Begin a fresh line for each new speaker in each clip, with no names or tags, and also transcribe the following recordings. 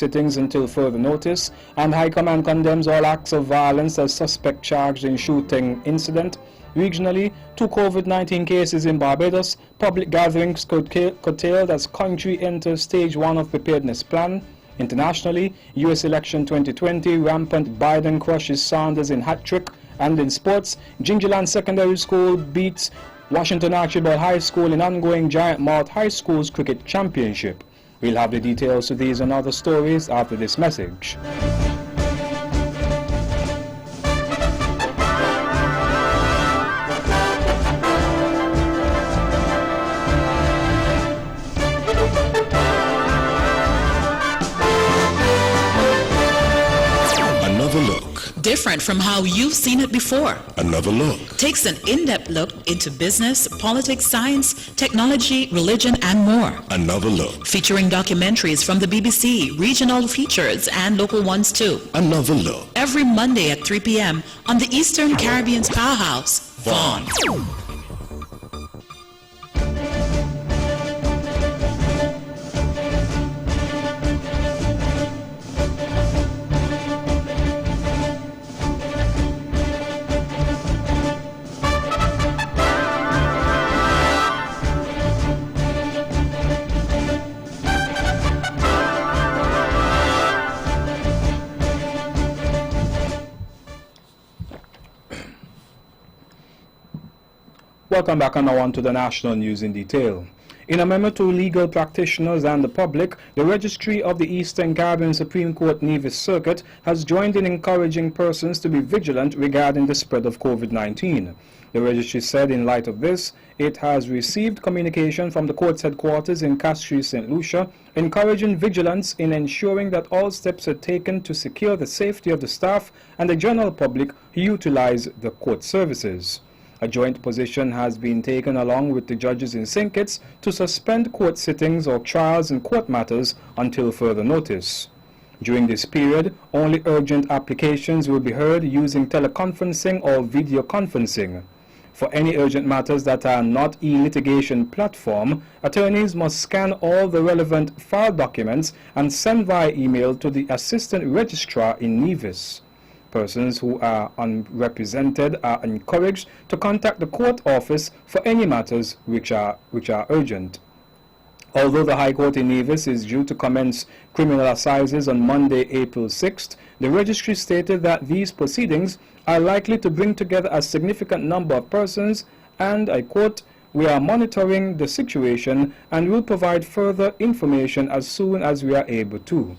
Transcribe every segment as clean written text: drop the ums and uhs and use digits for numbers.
sittings until further notice, and High Command condemns all acts of violence as suspect charged in shooting incident. Regionally, 2 COVID-19 cases in Barbados, public gatherings curtailed as country enters stage 1 of preparedness plan. Internationally, US election 2020, rampant Biden crushes Sanders in hat-trick. And in sports, Gingerland Secondary School beats Washington Archibald High School in ongoing Giant Mouth High School's cricket championship. We'll have the details to these and other stories after this message.
Different from how you've seen it before.
Another look.
Takes an in-depth look into business, politics, science, technology, religion, and more.
Another look.
Featuring documentaries from the BBC, regional features, and local ones too.
Another look.
Every Monday at 3 p.m. on the Eastern Caribbean's powerhouse, Vaughan.
Welcome back, and now on to the national news in detail. In a memo to legal practitioners and the public, the Registry of the Eastern Caribbean Supreme Court Nevis Circuit has joined in encouraging persons to be vigilant regarding the spread of COVID-19. The registry said in light of this, it has received communication from the court's headquarters in Castries, St. Lucia, encouraging vigilance in ensuring that all steps are taken to secure the safety of the staff and the general public who utilize the court services. A joint position has been taken along with the judges in St. Kitts to suspend court sittings or trials in court matters until further notice. During this period, only urgent applications will be heard using teleconferencing or video conferencing. For any urgent matters that are not e-litigation platform, attorneys must scan all the relevant file documents and send via email to the Assistant Registrar in Nevis. Persons who are unrepresented are encouraged to contact the court office for any matters which are urgent. Although the High Court in Nevis is due to commence criminal assizes on Monday, April 6th, the registry stated that these proceedings are likely to bring together a significant number of persons, and, I quote, "We are monitoring the situation and will provide further information as soon as we are able to."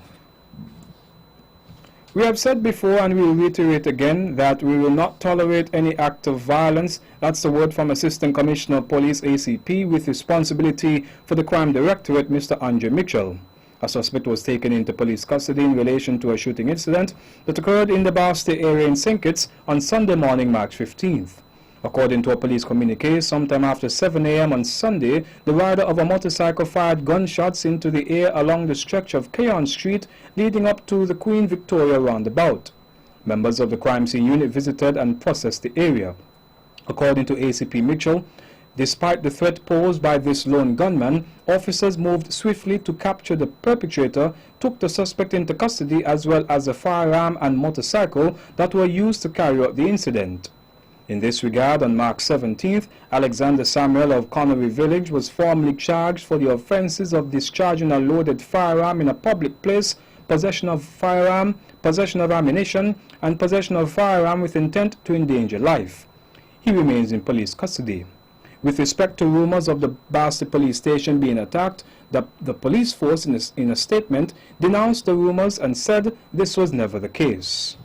We have said before, and we will reiterate again, that we will not tolerate any act of violence. That's the word from Assistant Commissioner of Police ACP with responsibility for the Crime Directorate, Mr. Andre Mitchell. A suspect was taken into police custody in relation to a shooting incident that occurred in the Basti area in St. Kitts on Sunday morning, March 15th. According to a police communique, sometime after 7 a.m. on Sunday, the rider of a motorcycle fired gunshots into the air along the stretch of Keon Street leading up to the Queen Victoria roundabout. Members of the crime scene unit visited and processed the area. According to ACP Mitchell, despite the threat posed by this lone gunman, officers moved swiftly to capture the perpetrator, took the suspect into custody as well as a firearm and motorcycle that were used to carry out the incident. In this regard, on March 17th, Alexander Samuel of Connery Village was formally charged for the offences of discharging a loaded firearm in a public place, possession of firearm, possession of ammunition, and possession of firearm with intent to endanger life. He remains in police custody. With respect to rumors of the Basti police station being attacked, the police force in a statement denounced the rumors and said this was never the case.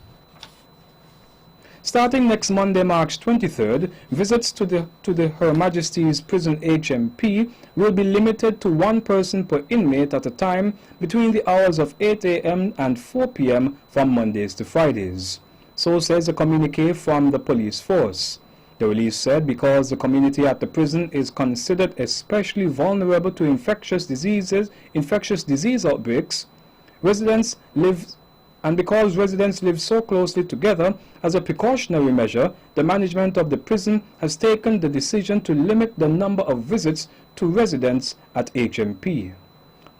Starting next Monday, March 23rd, visits to Her Majesty's Prison HMP will be limited to one person per inmate at a time between the hours of 8 a.m. and 4 p.m. from Mondays to Fridays. So says a communique from the police force. The release said because the community at the prison is considered especially vulnerable to infectious disease outbreaks, and because residents live so closely together, as a precautionary measure, the management of the prison has taken the decision to limit the number of visits to residents at HMP.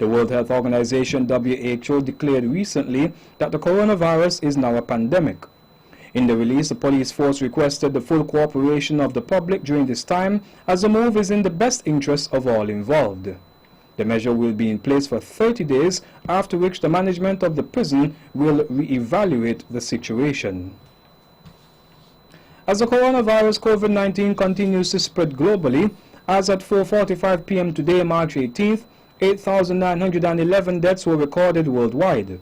The World Health Organization (WHO) declared recently that the coronavirus is now a pandemic. In the release, the police force requested the full cooperation of the public during this time, as the move is in the best interest of all involved. The measure will be in place for 30 days, after which the management of the prison will re-evaluate the situation. As the coronavirus COVID-19 continues to spread globally, as at 4:45 p.m. today, March 18th, 8,911 deaths were recorded worldwide.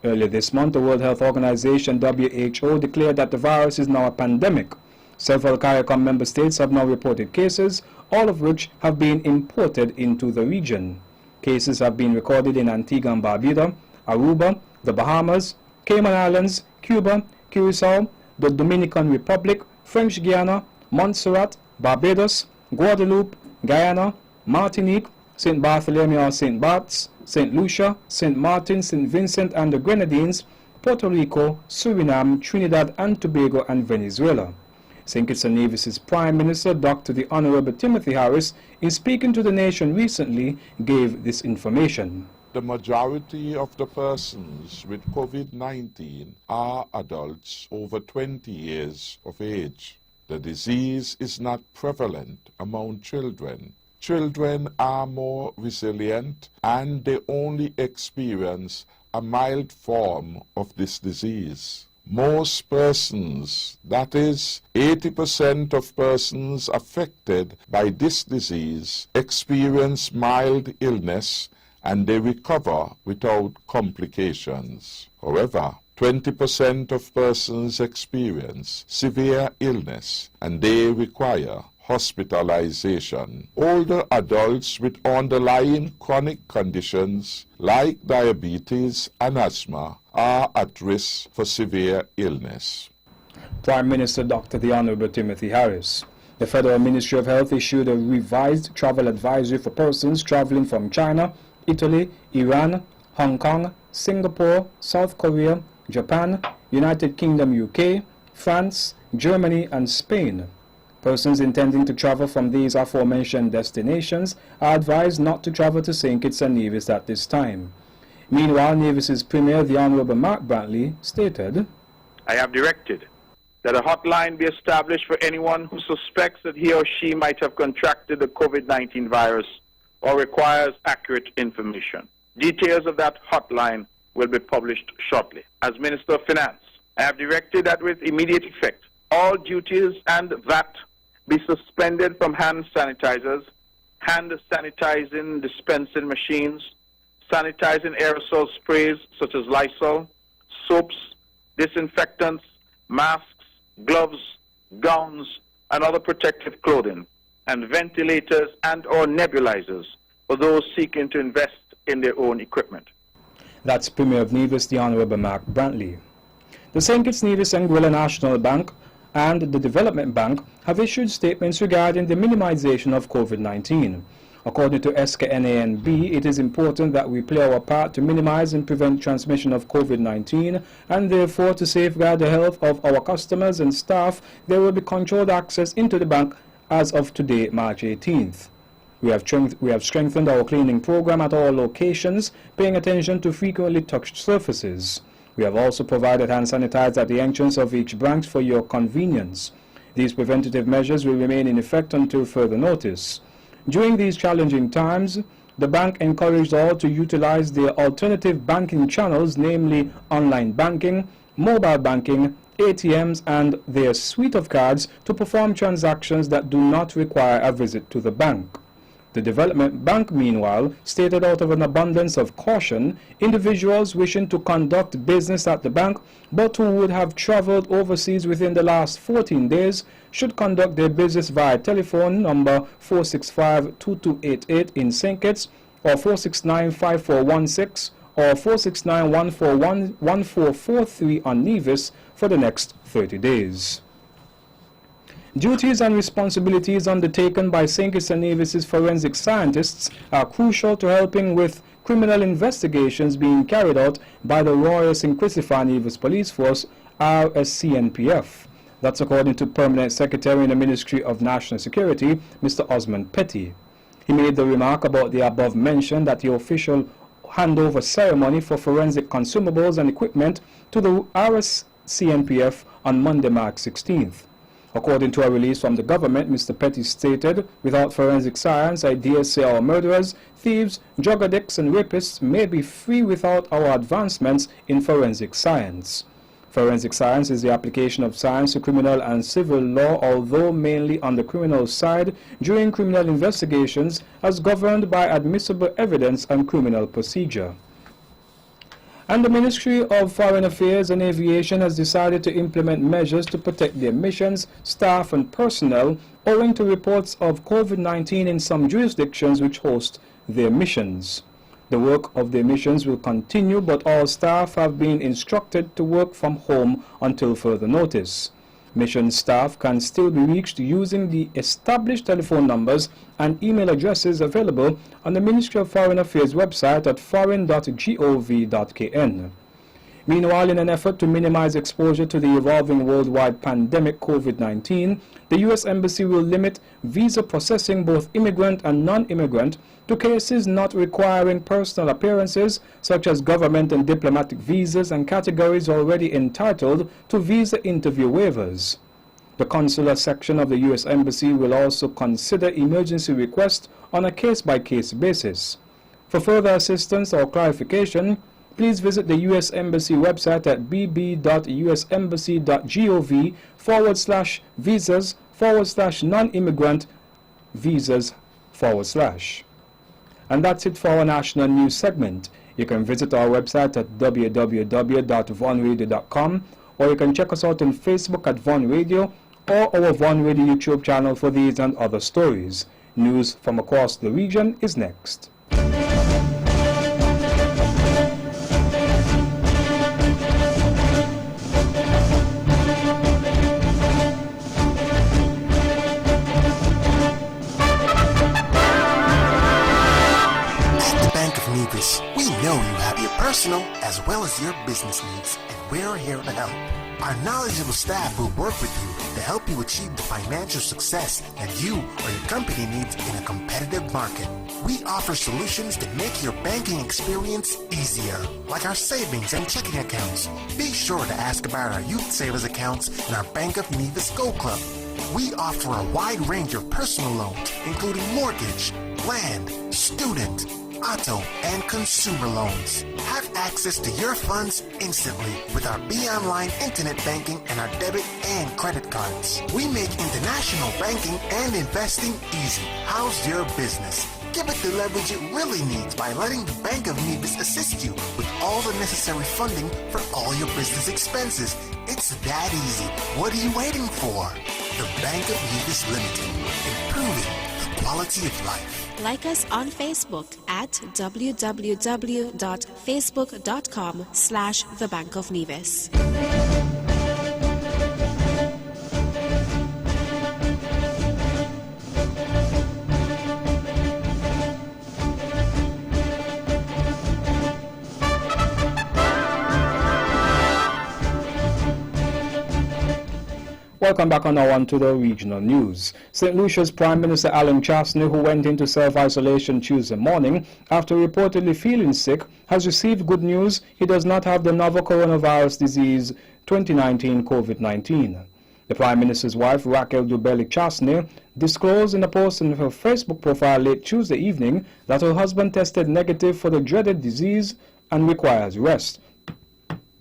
Earlier this month, the World Health Organization (WHO) declared that the virus is now a pandemic. Several CARICOM member states have now reported cases, all of which have been imported into the region. Cases have been recorded in Antigua and Barbuda, Aruba, the Bahamas, Cayman Islands, Cuba, Curacao, the Dominican Republic, French Guiana, Montserrat, Barbados, Guadeloupe, Guyana, Martinique, St. Bartholomew or St. Barts, St. Lucia, St. Martin, St. Vincent and the Grenadines, Puerto Rico, Suriname, Trinidad and Tobago and Venezuela. St. Kitts and Nevis's Prime Minister, Dr. the Honorable Timothy Harris, in speaking to the nation recently, gave this information.
The majority of the persons with COVID-19 are adults over 20 years of age. The disease is not prevalent among children. Children are more resilient and they only experience a mild form of this disease. Most persons, that is 80% of persons affected by this disease, experience mild illness and they recover without complications. However, 20% of persons experience severe illness and they require hospitalization. Older adults with underlying chronic conditions like diabetes and asthma are at risk for severe illness.
Prime Minister Dr. the Honorable Timothy Harris. The Federal Ministry of Health issued a revised travel advisory for persons traveling from China, Italy, Iran, Hong Kong, Singapore, South Korea, Japan, United Kingdom, UK, France, Germany and Spain. Persons intending to travel from these aforementioned destinations are advised not to travel to St. Kitts and Nevis at this time. Meanwhile, Nevis's Premier, the Honorable Mark Brantley, stated,
I have directed that a hotline be established for anyone who suspects that he or she might have contracted the COVID-19 virus or requires accurate information. Details of that hotline will be published shortly. As Minister of Finance, I have directed that with immediate effect, all duties and VAT be suspended from hand sanitizers, hand sanitizing dispensing machines, sanitizing aerosol sprays such as Lysol, soaps, disinfectants, masks, gloves, gowns, and other protective clothing, and ventilators and or nebulizers for those seeking to invest in their own equipment.
That's Premier of Nevis, the Honorable Mark Brantley. The St. Kitts Nevis and Anguilla National Bank and the Development Bank have issued statements regarding the minimization of COVID-19. According to SKNANB, it is important that we play our part to minimize and prevent transmission of COVID-19, and therefore to safeguard the health of our customers and staff, there will be controlled access into the bank as of today, March 18th. We have strengthened our cleaning program at all locations, paying attention to frequently touched surfaces. We have also provided hand sanitizer at the entrance of each branch for your convenience. These preventative measures will remain in effect until further notice. During these challenging times, the bank encouraged all to utilize their alternative banking channels, namely online banking, mobile banking, ATMs, and their suite of cards to perform transactions that do not require a visit to the bank. The Development Bank, meanwhile, stated out of an abundance of caution, individuals wishing to conduct business at the bank but who would have traveled overseas within the last 14 days should conduct their business via telephone number 465-2288 in St. Kitts or 469-5416 or 469-141-1443 on Nevis for the next 30 days. Duties and responsibilities undertaken by St. Kitts and Nevis's forensic scientists are crucial to helping with criminal investigations being carried out by the Royal St. Christopher Nevis Police Force, RSCNPF. That's according to Permanent Secretary in the Ministry of National Security, Mr. Osmond Petty. He made the remark about the above mention that the official handover ceremony for forensic consumables and equipment to the RSCNPF on Monday, March 16th. According to a release from the government, Mr. Petty stated, "Without forensic science, I dare say our murderers, thieves, drug addicts and rapists may be free without our advancements in forensic science." Forensic science is the application of science to criminal and civil law, although mainly on the criminal side, during criminal investigations as governed by admissible evidence and criminal procedure. And the Ministry of Foreign Affairs and Aviation has decided to implement measures to protect their missions, staff and personnel owing to reports of COVID-19 in some jurisdictions which host their missions. The work of their missions will continue, but all staff have been instructed to work from home until further notice. Mission staff can still be reached using the established telephone numbers and email addresses available on the Ministry of Foreign Affairs website at foreign.gov.kn. Meanwhile, in an effort to minimize exposure to the evolving worldwide pandemic COVID-19, the U.S. Embassy will limit visa processing, both immigrant and non-immigrant, to cases not requiring personal appearances, such as government and diplomatic visas and categories already entitled to visa interview waivers. The consular section of the U.S. Embassy will also consider emergency requests on a case-by-case basis. For further assistance or clarification, please visit the U.S. Embassy website at bb.usembassy.gov/visas/non-immigrant visas/. And that's it for our national news segment. You can visit our website at www.vonradio.com, or you can check us out on Facebook at Von Radio or our Von Radio YouTube channel for these and other stories. News from across the region is next.
We know you have your personal as well as your business needs, and we're here to help. Our knowledgeable staff will work with you to help you achieve the financial success that you or your company needs in a competitive market. We offer solutions to make your banking experience easier, like our savings and checking accounts. Be sure to ask about our youth savers accounts and our Bank of Nevis Go Club. We offer a wide range of personal loans, including mortgage, land, student, auto, and consumer loans. Have access to your funds instantly with our Be-Online internet banking and our debit and credit cards. We make international banking and investing easy. How's your business? Give it the leverage it really needs by letting the Bank of Nevis assist you with all the necessary funding for all your business expenses. It's that easy. What are you waiting for? The Bank of Nevis Limited, improving the quality of life.
Like us on Facebook at www.facebook.com/The Bank of Nevis.
Welcome back on our to the regional news. St. Lucia's Prime Minister Alan Chastney, who went into self-isolation Tuesday morning after reportedly feeling sick, has received good news. He does not have the novel coronavirus disease 2019 COVID-19. The Prime Minister's wife, Raquel Dubelic Chastney, disclosed in a post on her Facebook profile late Tuesday evening that her husband tested negative for the dreaded disease and requires rest.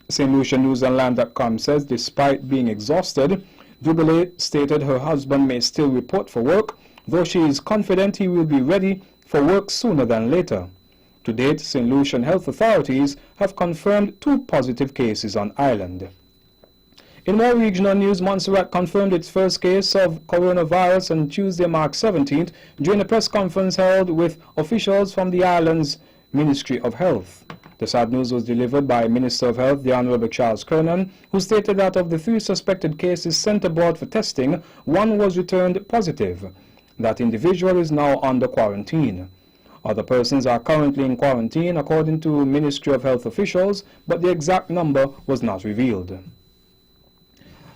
St. Lucia Newsandland.com says despite being exhausted, Dubelic stated her husband may still report for work, though she is confident he will be ready for work sooner than later. To date, St. Lucian health authorities have confirmed 2 positive cases on island. In more regional news, Montserrat confirmed its first case of coronavirus on Tuesday, March 17th, during a press conference held with officials from the island's Ministry of Health. The sad news was delivered by Minister of Health, the Honorable Charles Kernan, who stated that of the 3 suspected cases sent abroad for testing, 1 was returned positive. That individual is now under quarantine. Other persons are currently in quarantine, according to Ministry of Health officials, but the exact number was not revealed.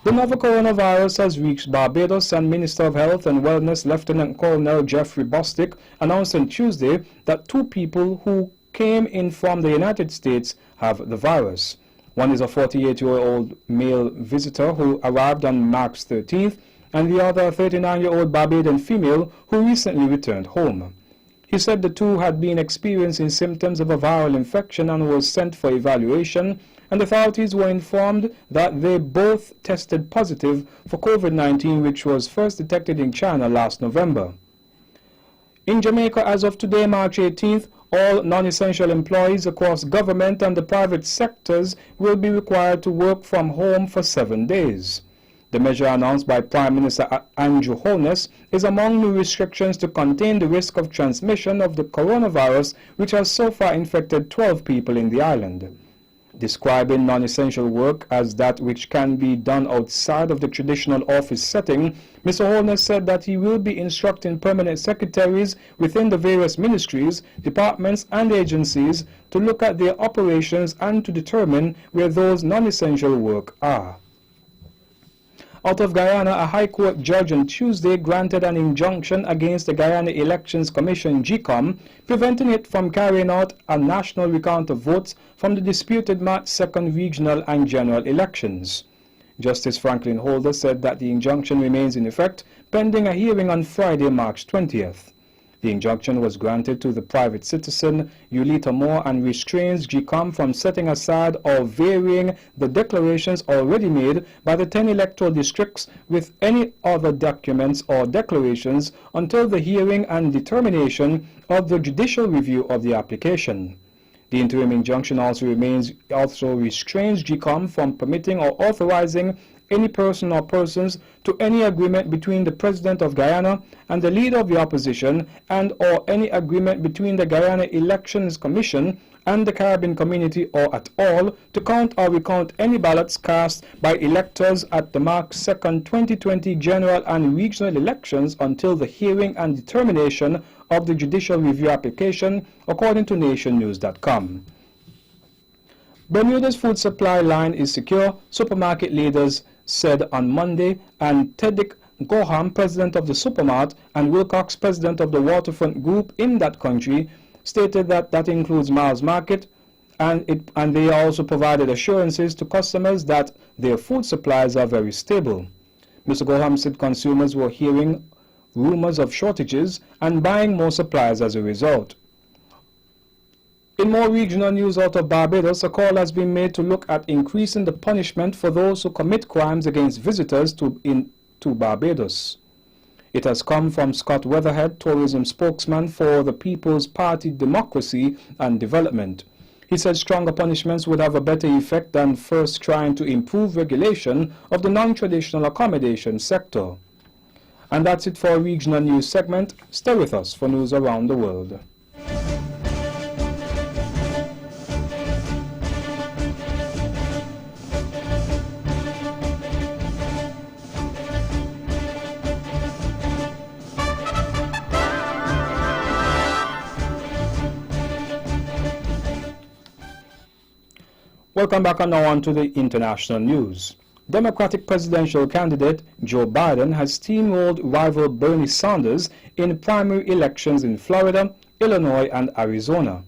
The novel coronavirus has reached Barbados, and Minister of Health and Wellness Lieutenant Colonel Jeffrey Bostic announced on Tuesday that 2 people who came in from the United States have the virus. One is a 48-year-old male visitor who arrived on March 13th, and the other a 39-year-old Barbadian female who recently returned home. He said the two had been experiencing symptoms of a viral infection and was sent for evaluation, and authorities were informed that they both tested positive for COVID-19, which was first detected in China last November. In Jamaica, as of today, March 18th, all non-essential employees across government and the private sectors will be required to work from home for 7 days. The measure announced by Prime Minister Andrew Holness is among new restrictions to contain the risk of transmission of the coronavirus, which has so far infected 12 people in the island. Describing non-essential work as that which can be done outside of the traditional office setting, Mr. Holness said that he will be instructing permanent secretaries within the various ministries, departments and agencies to look at their operations and to determine where those non-essential work are. Out of Guyana, a High Court judge on Tuesday granted an injunction against the Guyana Elections Commission, GECOM, preventing it from carrying out a national recount of votes from the disputed March 2nd regional and general elections. Justice Franklin Holder said that the injunction remains in effect pending a hearing on Friday, March 20th. The injunction was granted to the private citizen Yulita Moore and restrains GECOM from setting aside or varying the declarations already made by the 10 electoral districts with any other documents or declarations until the hearing and determination of the judicial review of the application. The interim injunction also restrains GECOM from permitting or authorizing any person or persons to any agreement between the President of Guyana and the leader of the opposition, and or any agreement between the Guyana Elections Commission and the Caribbean community or at all to count or recount any ballots cast by electors at the March 2nd, 2020 general and regional elections until the hearing and determination of the judicial review application, according to nationnews.com. Bermuda's food supply line is secure, supermarket leaders said on Monday, and Teddick Gorham, president of the Supermart, and Wilcox, president of the Waterfront Group in that country, stated that that includes Miles Market, and they also provided assurances to customers that their food supplies are very stable. Mr. Gorham said consumers were hearing rumors of shortages and buying more supplies as a result. In more regional news out of Barbados, a call has been made to look at increasing the punishment for those who commit crimes against visitors to Barbados. It has come from Scott Weatherhead, tourism spokesman for the People's Party Democracy and Development. He said stronger punishments would have a better effect than first trying to improve regulation of the non-traditional accommodation sector. And that's it for our regional news segment. Stay with us for news around the world. Welcome back, and now on to the international news. Democratic presidential candidate Joe Biden has steamrolled rival Bernie Sanders in primary elections in Florida, Illinois, and Arizona.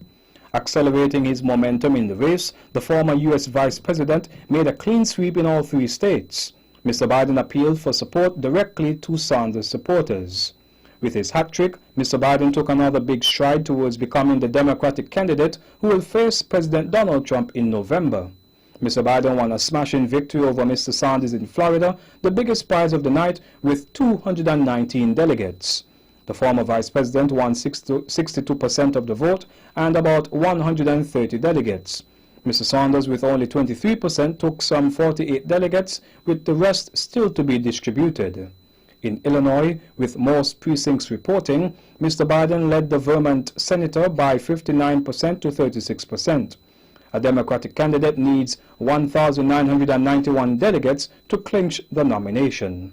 Accelerating his momentum in the race, the former U.S. vice president made a clean sweep in all three states. Mr. Biden appealed for support directly to Sanders supporters. With his hat trick, Mr. Biden took another big stride towards becoming the Democratic candidate who will face President Donald Trump in November. Mr. Biden won a smashing victory over Mr. Sanders in Florida, the biggest prize of the night, with 219 delegates. The former vice president won 62% of the vote and about 130 delegates. Mr. Sanders, with only 23%, took some 48 delegates, with the rest still to be distributed. In Illinois, with most precincts reporting, Mr. Biden led the Vermont senator by 59% to 36%. A Democratic candidate needs 1,991 delegates to clinch the nomination.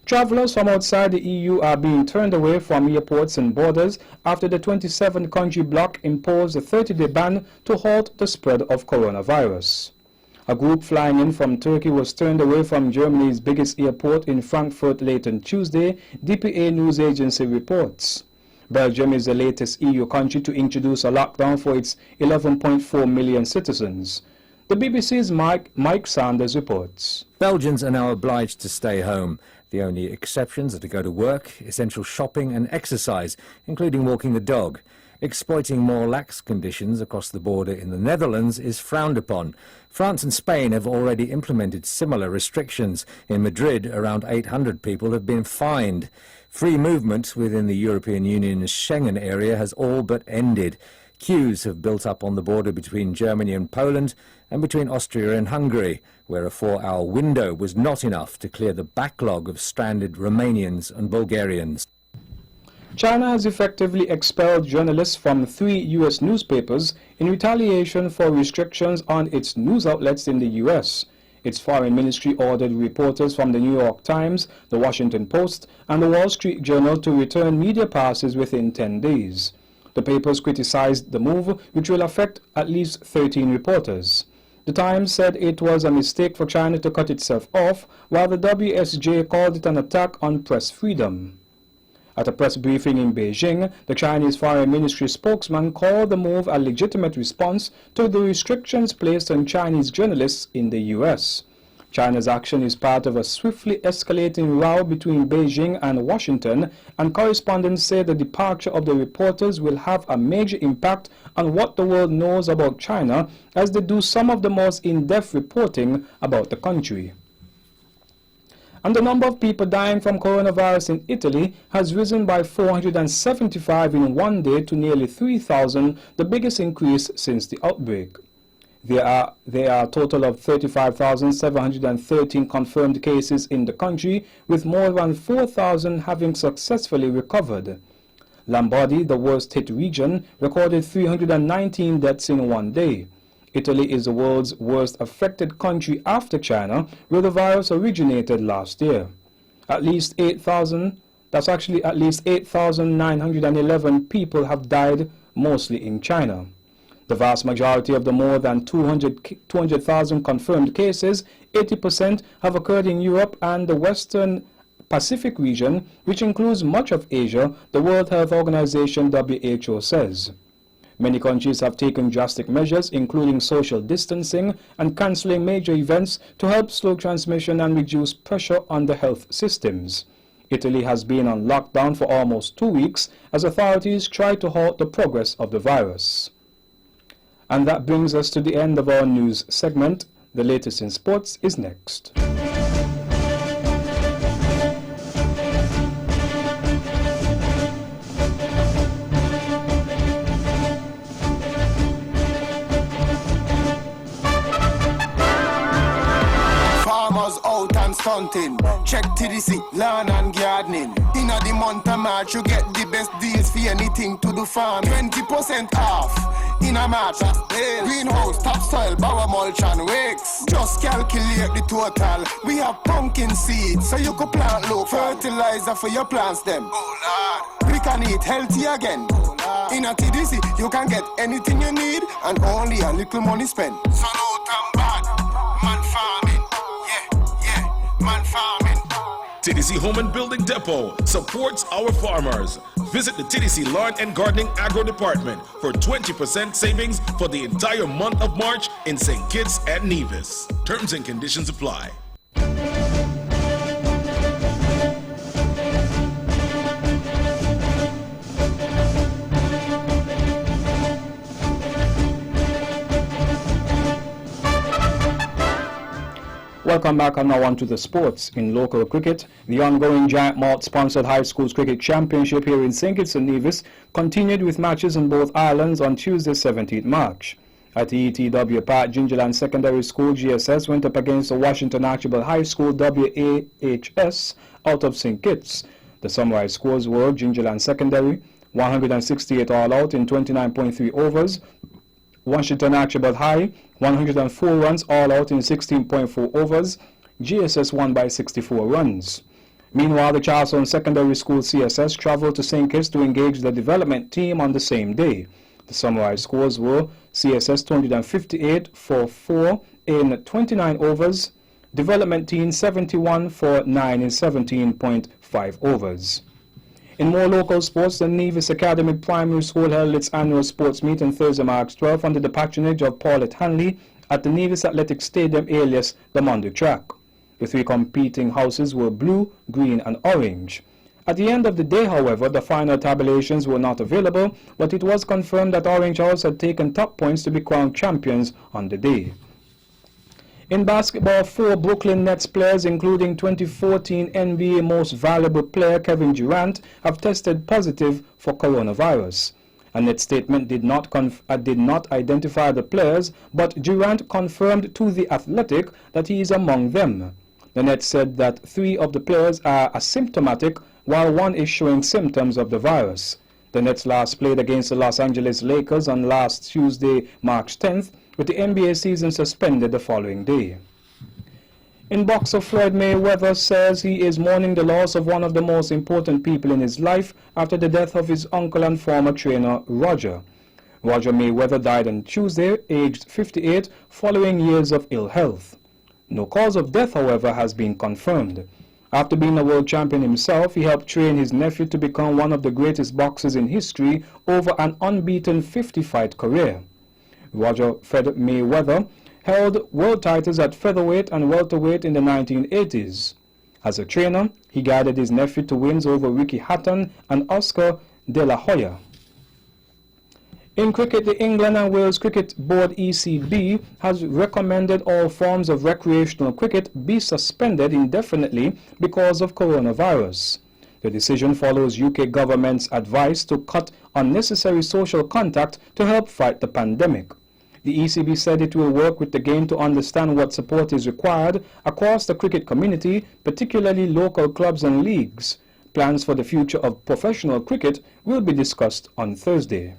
Travelers from outside the EU are being turned away from airports and borders after the 27-country bloc imposed a 30-day ban to halt the spread of coronavirus. A group flying in from Turkey was turned away from Germany's biggest airport in Frankfurt late on Tuesday, DPA news agency reports. Belgium is the latest EU country to introduce a lockdown for its 11.4 million citizens. The BBC's Mike Sanders reports.
Belgians are now obliged to stay home. The only exceptions are to go to work, essential shopping and exercise, including walking the dog. Exploiting more lax conditions across the border in the Netherlands is frowned upon. France and Spain have already implemented similar restrictions. In Madrid, around 800 people have been fined. Free movement within the European Union's Schengen area has all but ended. Queues have built up on the border between Germany and Poland and between Austria and Hungary, where a 4-hour window was not enough to clear the backlog of stranded Romanians and Bulgarians.
China has effectively expelled journalists from 3 U.S. newspapers in retaliation for restrictions on its news outlets in the U.S. Its foreign ministry ordered reporters from the New York Times, the Washington Post, and the Wall Street Journal to return media passes within 10 days. The papers criticized the move, which will affect at least 13 reporters. The Times said it was a mistake for China to cut itself off, while the WSJ called it an attack on press freedom. At a press briefing in Beijing, the Chinese Foreign Ministry spokesman called the move a legitimate response to the restrictions placed on Chinese journalists in the U.S. China's action is part of a swiftly escalating row between Beijing and Washington, and correspondents say the departure of the reporters will have a major impact on what the world knows about China, as they do some of the most in-depth reporting about the country. And the number of people dying from coronavirus in Italy has risen by 475 in one day to nearly 3,000, the biggest increase since the outbreak. There are a total of 35,713 confirmed cases in the country, with more than 4,000 having successfully recovered. Lombardy, the worst-hit region, recorded 319 deaths in one day. Italy is the world's worst affected country after China, where the virus originated last year. At least 8,911 people have died, mostly in China. The vast majority of the more than 200,000 confirmed cases, 80%, have occurred in Europe and the Western Pacific region, which includes much of Asia, the World Health Organization (WHO) says. Many countries have taken drastic measures, including social distancing and cancelling major events, to help slow transmission and reduce pressure on the health systems. Italy has been on lockdown for almost 2 weeks as authorities try to halt the progress of the virus. And that brings us to the end of our news segment. The latest in sports is next.
Out and stunting. Check TDC, lawn and gardening. In the month of March, you get the best deals for anything to do farm. 20% off. In a March, greenhouse, topsoil, bower mulch and wicks. Just calculate the total. We have pumpkin seeds, so you could plant low. Fertilizer for your plants, them. Oh Lord. We can eat healthy again. Oh Lord. In a TDC, you can get anything you need and only a little money spent. So no time bad, man farming. Man farming.
TDC Home and Building Depot supports our farmers. Visit the TDC Lawn and Gardening Agro Department for 20% savings for the entire month of March in St. Kitts and Nevis. Terms and conditions apply.
Welcome back, and now on to the sports. In local cricket, the ongoing Giant Malt-sponsored High Schools Cricket Championship here in St. Kitts and Nevis continued with matches on both islands on Tuesday, 17th March. At the ETW Park, Gingerland Secondary School GSS went up against the Washington Archibald High School WAHS out of St. Kitts. The summarized scores were Gingerland Secondary 168 all out in 29.3 overs, Washington Archibald High 104 runs all out in 16.4 overs. GSS won by 64 runs. Meanwhile, the Charleston Secondary School CSS traveled to St. Kitts to engage the development team on the same day. The summarized scores were CSS 258 for 4 in 29 overs, development team 71 for 9 in 17.5 overs. In more local sports, the Nevis Academy Primary School held its annual sports meet on Thursday, March 12, under the patronage of Paulette Hanley at the Nevis Athletic Stadium alias the Monday Track. The three competing houses were blue, green and orange. At the end of the day, however, the final tabulations were not available, but it was confirmed that Orange House had taken top points to be crowned champions on the day. In basketball, 4 Brooklyn Nets players, including 2014 NBA Most Valuable Player Kevin Durant, have tested positive for coronavirus. A Nets statement did not identify the players, but Durant confirmed to The Athletic that he is among them. The Nets said that 3 of the players are asymptomatic, while 1 is showing symptoms of the virus. The Nets last played against the Los Angeles Lakers on last Tuesday, March 10th, with the NBA season suspended the following day. In boxer, Floyd Mayweather says he is mourning the loss of one of the most important people in his life after the death of his uncle and former trainer, Roger. Roger Mayweather died on Tuesday, aged 58, following years of ill health. No cause of death, however, has been confirmed. After being a world champion himself, he helped train his nephew to become one of the greatest boxers in history over an unbeaten 50-fight career. Roger Mayweather held world titles at featherweight and welterweight in the 1980s. As a trainer, he guided his nephew to wins over Ricky Hatton and Oscar De La Hoya. In cricket, the England and Wales Cricket Board ECB has recommended all forms of recreational cricket be suspended indefinitely because of coronavirus. The decision follows UK government's advice to cut unnecessary social contact to help fight the pandemic. The ECB said it will work with the game to understand what support is required across the cricket community, particularly local clubs and leagues. Plans for the future of professional cricket will be discussed on Thursday.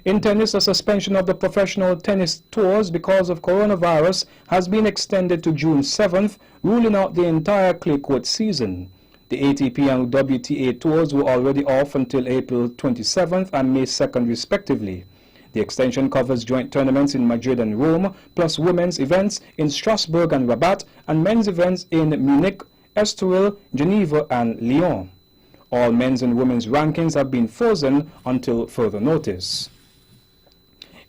In tennis, a suspension of the professional tennis tours because of coronavirus has been extended to June 7th, ruling out the entire clay court season. The ATP and WTA tours were already off until April 27th and May 2nd respectively. The extension covers joint tournaments in Madrid and Rome, plus women's events in Strasbourg and Rabat, and men's events in Munich, Estoril, Geneva and Lyon. All men's and women's rankings have been frozen until further notice.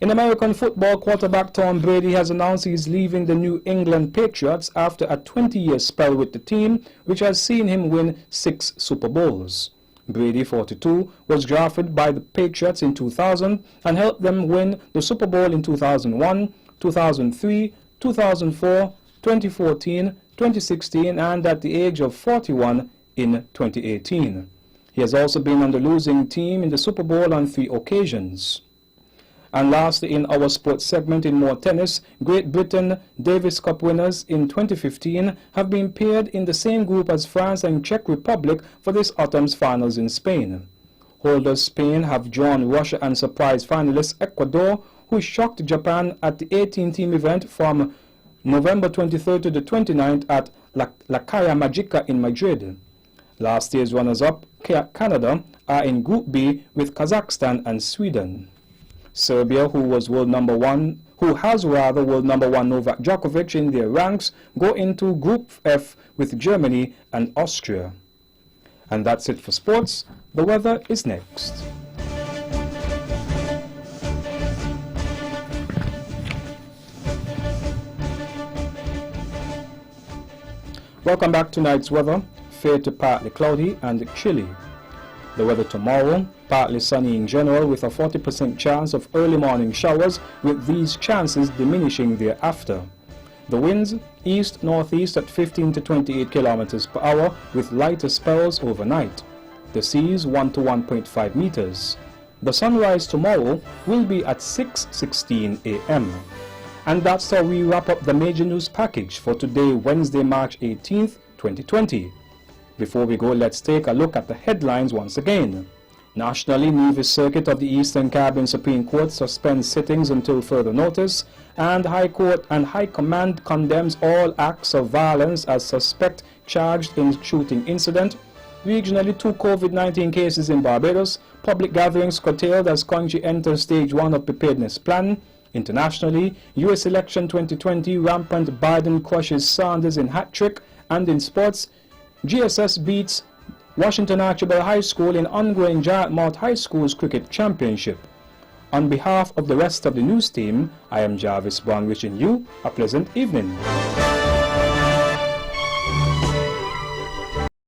In American football, quarterback Tom Brady has announced he is leaving the New England Patriots after a 20-year spell with the team, which has seen him win 6 Super Bowls. Brady, 42, was drafted by the Patriots in 2000 and helped them win the Super Bowl in 2001, 2003, 2004, 2014, 2016 and at the age of 41 in 2018. He has also been on the losing team in the Super Bowl on 3 occasions. And lastly, in our sports segment in more tennis, Great Britain Davis Cup winners in 2015 have been paired in the same group as France and Czech Republic for this autumn's finals in Spain. Holders Spain have drawn Russia and surprise finalists Ecuador, who shocked Japan at the 18-team event from November 23rd to the 29th at La Caja Magica in Madrid. Last year's runners-up, Canada, are in Group B with Kazakhstan and Sweden. Serbia, who has world number one Novak Djokovic in their ranks, go into Group F with Germany and Austria. And that's it for sports. The weather is next. Welcome back to tonight's weather. Fair to partly cloudy and chilly. The weather tomorrow, partly sunny in general with a 40% chance of early morning showers, with these chances diminishing thereafter. The winds east-northeast at 15 to 28 kilometers per hour with lighter spells overnight. The seas 1 to 1.5 meters. The sunrise tomorrow will be at 6:16 a.m. And that's how we wrap up the major news package for today, Wednesday, March 18th, 2020. Before we go, let's take a look at the headlines once again. Nationally, Nevis Circuit of the Eastern Caribbean Supreme Court suspends sittings until further notice, and High Court and High Command condemns all acts of violence as suspect charged in shooting incident. Regionally, 2 COVID-19 cases in Barbados. Public gatherings curtailed as country enters stage 1 of preparedness plan. Internationally, US election 2020, rampant Biden crushes Sanders in hat trick. And in sports, GSS beats Washington Archibald High School in ongoing Giant Mount High School's Cricket Championship. On behalf of the rest of the news team, I am Jarvis Bond wishing you a pleasant evening.